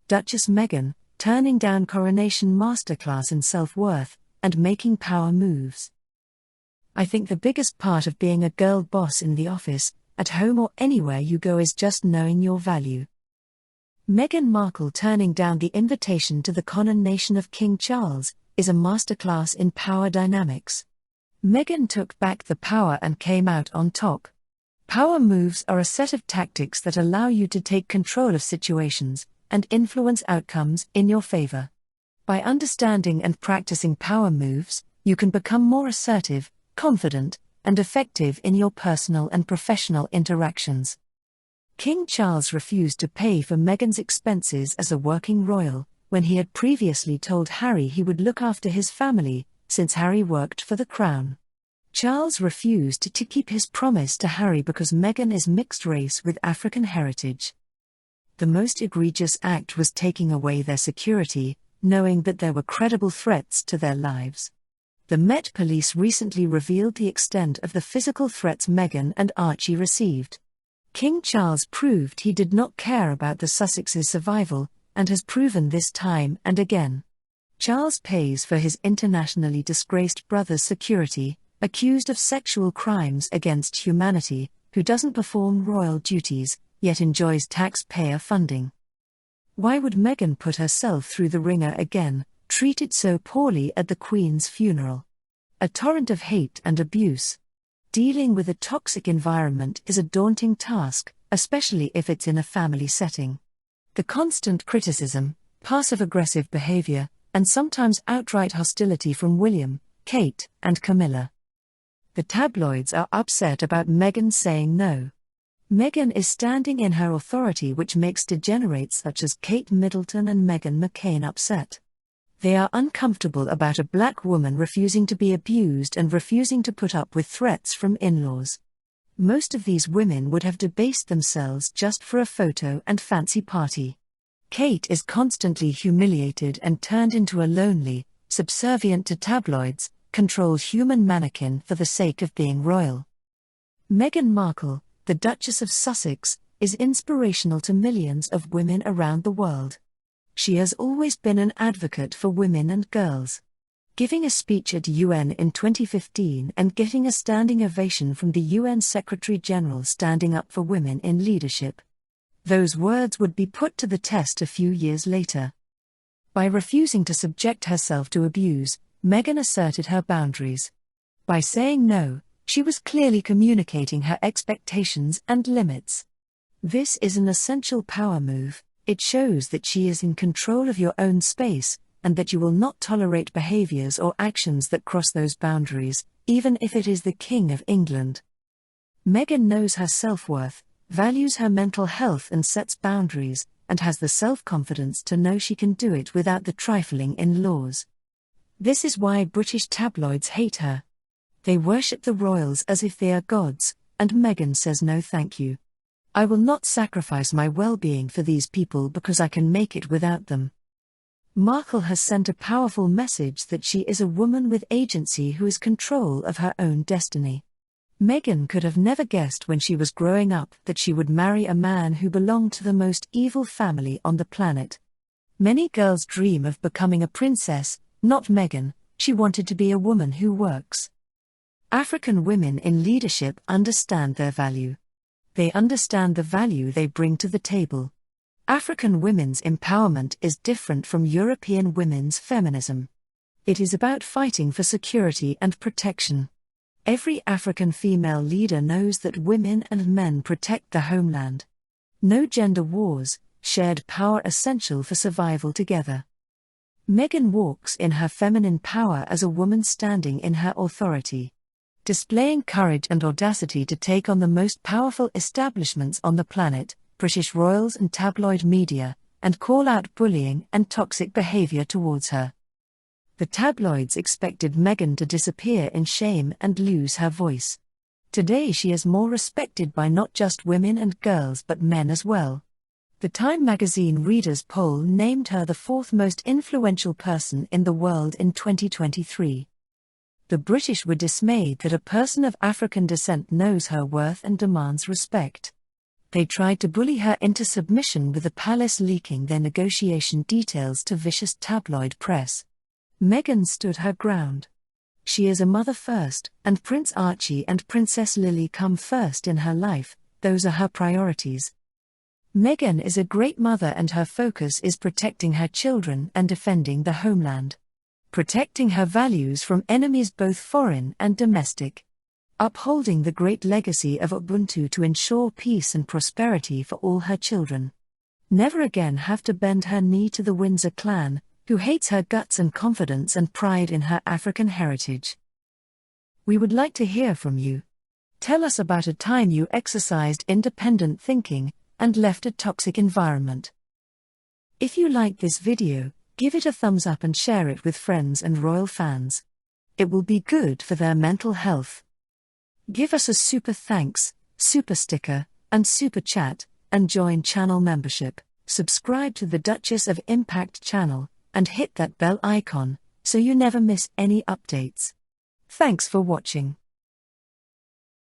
Duchess Meghan, turning down Coronation Masterclass in self-worth, and making power moves. I think the biggest part of being a girl boss in the office, at home or anywhere you go is just knowing your value. Meghan Markle turning down the invitation to the coronation of King Charles is a masterclass in power dynamics. Meghan took back the power and came out on top. Power moves are a set of tactics that allow you to take control of situations and influence outcomes in your favor. By understanding and practicing power moves, you can become more assertive, confident, and effective in your personal and professional interactions. King Charles refused to pay for Meghan's expenses as a working royal, when he had previously told Harry he would look after his family, since Harry worked for the crown. Charles refused to keep his promise to Harry because Meghan is mixed race with African heritage. The most egregious act was taking away their security, knowing that there were credible threats to their lives. The Met Police recently revealed the extent of the physical threats Meghan and Archie received. King Charles proved he did not care about the Sussexes' survival, and has proven this time and again. Charles pays for his internationally disgraced brother's security, accused of sexual crimes against humanity, who doesn't perform royal duties, yet enjoys taxpayer funding. Why would Meghan put herself through the ringer again, treated so poorly at the Queen's funeral? A torrent of hate and abuse. Dealing with a toxic environment is a daunting task, especially if it's in a family setting. The constant criticism, passive-aggressive behavior, and sometimes outright hostility from William, Kate, and Camilla. The tabloids are upset about Meghan saying no. Meghan is standing in her authority, which makes degenerates such as Kate Middleton and Meghan McCain upset. They are uncomfortable about a black woman refusing to be abused and refusing to put up with threats from in-laws. Most of these women would have debased themselves just for a photo and fancy party. Kate is constantly humiliated and turned into a lonely, subservient to tabloids, controlled human mannequin for the sake of being royal. Meghan Markle, the Duchess of Sussex, is inspirational to millions of women around the world. She has always been an advocate for women and girls. Giving a speech at UN in 2015 and getting a standing ovation from the UN Secretary-General standing up for women in leadership. Those words would be put to the test a few years later. By refusing to subject herself to abuse, Meghan asserted her boundaries. By saying no, she was clearly communicating her expectations and limits. This is an essential power move. It shows that she is in control of your own space, and that you will not tolerate behaviors or actions that cross those boundaries, even if it is the King of England. Meghan knows her self-worth, values her mental health and sets boundaries, and has the self-confidence to know she can do it without the trifling in-laws. This is why British tabloids hate her. They worship the royals as if they are gods, and Meghan says no thank you. I will not sacrifice my well-being for these people because I can make it without them. Markle has sent a powerful message that she is a woman with agency who is control of her own destiny. Meghan could have never guessed when she was growing up that she would marry a man who belonged to the most evil family on the planet. Many girls dream of becoming a princess, not Meghan. She wanted to be a woman who works. African women in leadership understand their value. They understand the value they bring to the table. African women's empowerment is different from European women's feminism. It is about fighting for security and protection. Every African female leader knows that women and men protect the homeland. No gender wars, shared power essential for survival together. Meghan walks in her feminine power as a woman standing in her authority. Displaying courage and audacity to take on the most powerful establishments on the planet, British royals and tabloid media, and call out bullying and toxic behavior towards her. The tabloids expected Meghan to disappear in shame and lose her voice. Today she is more respected by not just women and girls but men as well. The Time magazine Readers' Poll named her the fourth most influential person in the world in 2023. The British were dismayed that a person of African descent knows her worth and demands respect. They tried to bully her into submission, with the palace leaking their negotiation details to vicious tabloid press. Meghan stood her ground. She is a mother first, and Prince Archie and Princess Lily come first in her life. Those are her priorities. Meghan is a great mother, and her focus is protecting her children and defending the homeland. Protecting her values from enemies both foreign and domestic. Upholding the great legacy of Ubuntu to ensure peace and prosperity for all her children. Never again have to bend her knee to the Windsor clan, who hates her guts and confidence and pride in her African heritage. We would like to hear from you. Tell us about a time you exercised independent thinking and left a toxic environment. If you liked this video, give it a thumbs up and share it with friends and royal fans. It will be good for their mental health. Give us a super thanks, super sticker, and super chat, and join channel membership. Subscribe to the Duchess of Impact channel, and hit that bell icon, so you never miss any updates. Thanks for watching.